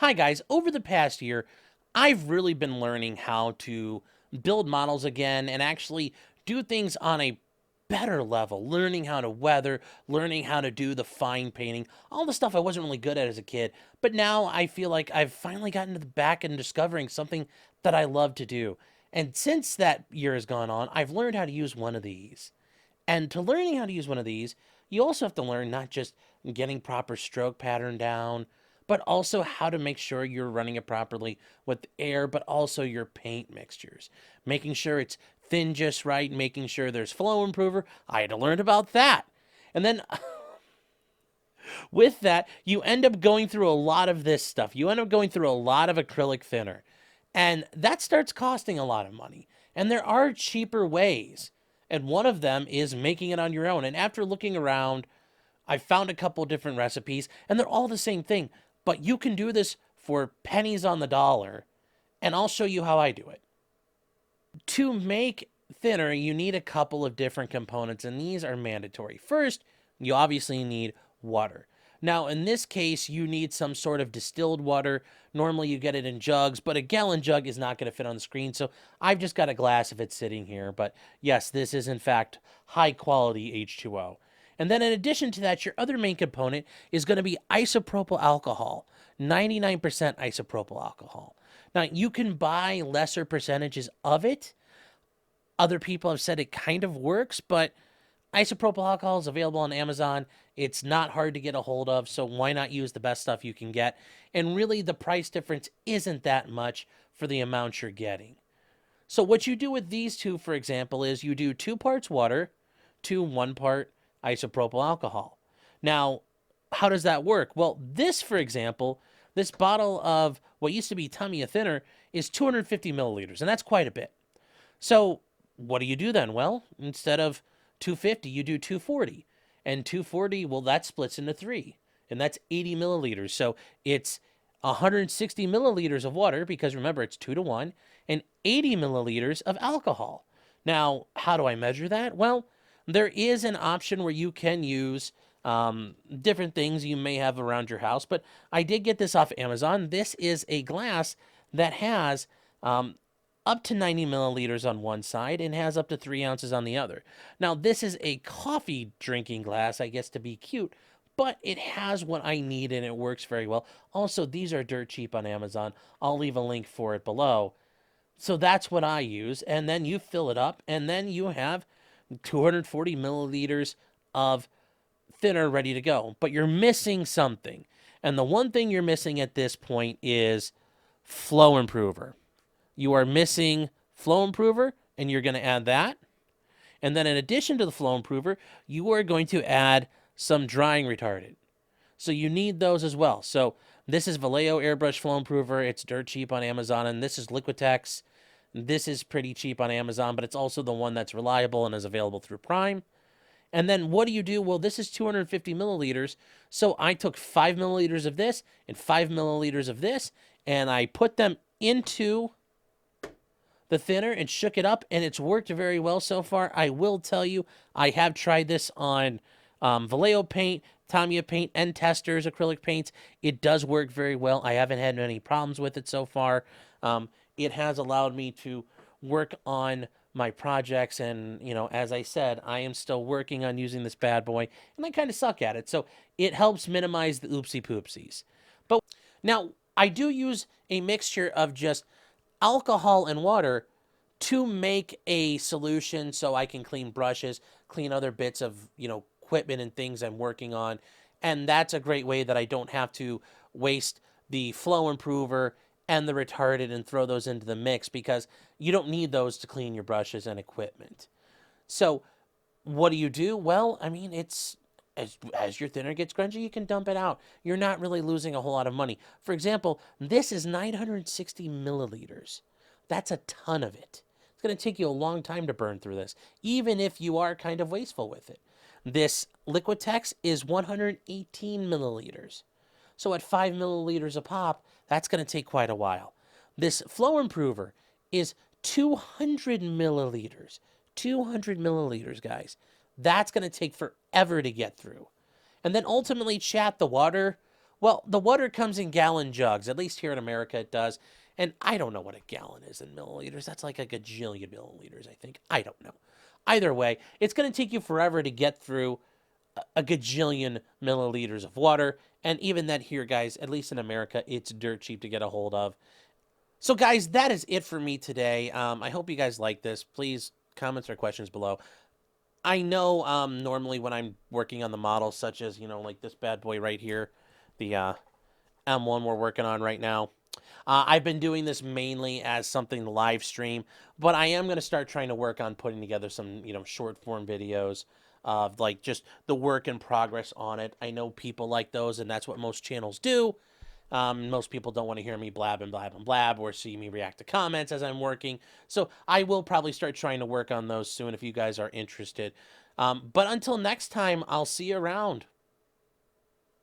Hi guys, over the past year, I've really been learning how to build models again and actually do things on a better level, learning how to weather, learning how to do the fine painting, all the stuff I wasn't really good at as a kid. But now I feel like I've finally gotten to the back and discovering something that I love to do. And since that year has gone on, I've learned how to use one of these. And to learning how to use one of these, you also have to learn not just getting proper stroke pattern down, but also how to make sure you're running it properly with air, but also your paint mixtures. Making sure it's thin just right, making sure there's flow improver. I had to learn about that. And then with that, you end up going through a lot of this stuff. You end up going through a lot of acrylic thinner. And that starts costing a lot of money. And there are cheaper ways. And one of them is making it on your own. And after looking around, I found a couple different recipes, and they're all the same thing. But you can do this for pennies on the dollar. And I'll show you how I do it. To make thinner, you need a couple of different components, and these are mandatory. First, you obviously need water. Now, in this case, you need some sort of distilled water. Normally, you get it in jugs, but a gallon jug is not going to fit on the screen, so I've just got a glass if it's sitting here. But yes, this is, in fact, high-quality H2O. And then in addition to that, your other main component is going to be isopropyl alcohol, 99% isopropyl alcohol. Now, you can buy lesser percentages of it. Other people have said it kind of works, but isopropyl alcohol is available on Amazon. It's not hard to get a hold of, so why not use the best stuff you can get? And really, the price difference isn't that much for the amount you're getting. So what you do with these two, for example, is you do 2 parts water to 1 part isopropyl alcohol. Now, how does that work? Well, this, for example, this bottle of what used to be Tamiya Thinner is 250 milliliters, and that's quite a bit. So what do you do then? Well, instead of 250, you do 240. And 240, well, that splits into 3, and that's 80 milliliters. So it's 160 milliliters of water, because remember, it's 2 to 1, and 80 milliliters of alcohol. Now, how do I measure that? Well, there is an option where you can use different things you may have around your house, but I did get this off Amazon. This is a glass that has up to 90 milliliters on one side and has up to 3 ounces on the other. Now, this is a coffee drinking glass, I guess, to be cute, but it has what I need and it works very well. Also, these are dirt cheap on Amazon. I'll leave a link for it below. So that's what I use, and then you fill it up, and then you have 240 milliliters of thinner ready to go. But you're missing something. And the one thing you're missing at this point is flow improver. You are missing flow improver, and you're going to add that. And then in addition to the flow improver, you are going to add some drying retardant. So you need those as well. So this is Vallejo airbrush flow improver. It's dirt cheap on Amazon, and this is Liquitex. This is pretty cheap on Amazon, but it's also the one that's reliable and is available through Prime. And then what do you do? Well, this is 250 milliliters. So I took 5 milliliters of this and 5 milliliters of this, and I put them into the thinner and shook it up, and it's worked very well so far. I will tell you, I have tried this on Vallejo paint, Tamiya paint, and Testors acrylic paints. It does work very well. I haven't had any problems with it so far. It has allowed me to work on my projects, and as I said, I am still working on using this bad boy, and I kind of suck at it, so it helps minimize the oopsie poopsies. But now I do use a mixture of just alcohol and water to make a solution so I can clean brushes, clean other bits of equipment and things I'm working on, and that's a great way that I don't have to waste the flow improver and the retardant and throw those into the mix, because you don't need those to clean your brushes and equipment. So what do you do? Well, I mean, it's as your thinner gets grungy, you can dump it out. You're not really losing a whole lot of money. For example, this is 960 milliliters. That's a ton of it. It's going to take you a long time to burn through this, even if you are kind of wasteful with it. This Liquitex is 118 milliliters. So at 5 milliliters a pop, that's going to take quite a while. This flow improver is 200 milliliters. 200 milliliters, guys. That's going to take forever to get through. And then ultimately, chat, the water, Well, the water comes in gallon jugs. At least here in America it does. And I don't know what a gallon is in milliliters. That's like a gajillion milliliters, I think. I don't know. Either way, it's going to take you forever to get through a gajillion milliliters of water. And even that here, guys, at least in America, it's dirt cheap to get a hold of. So, guys, that is it for me today. I hope you guys like this. Please comments or questions below. I know normally when I'm working on the models, such as, like this bad boy right here, the M1 we're working on right now. I've been doing this mainly as something to live stream, but I am going to start trying to work on putting together some, short form videos of like just the work in progress on it. I know people like those, and that's what most channels do. Most people don't want to hear me blab and blab and blab or see me react to comments as I'm working. So I will probably start trying to work on those soon if you guys are interested. But until next time, I'll see you around.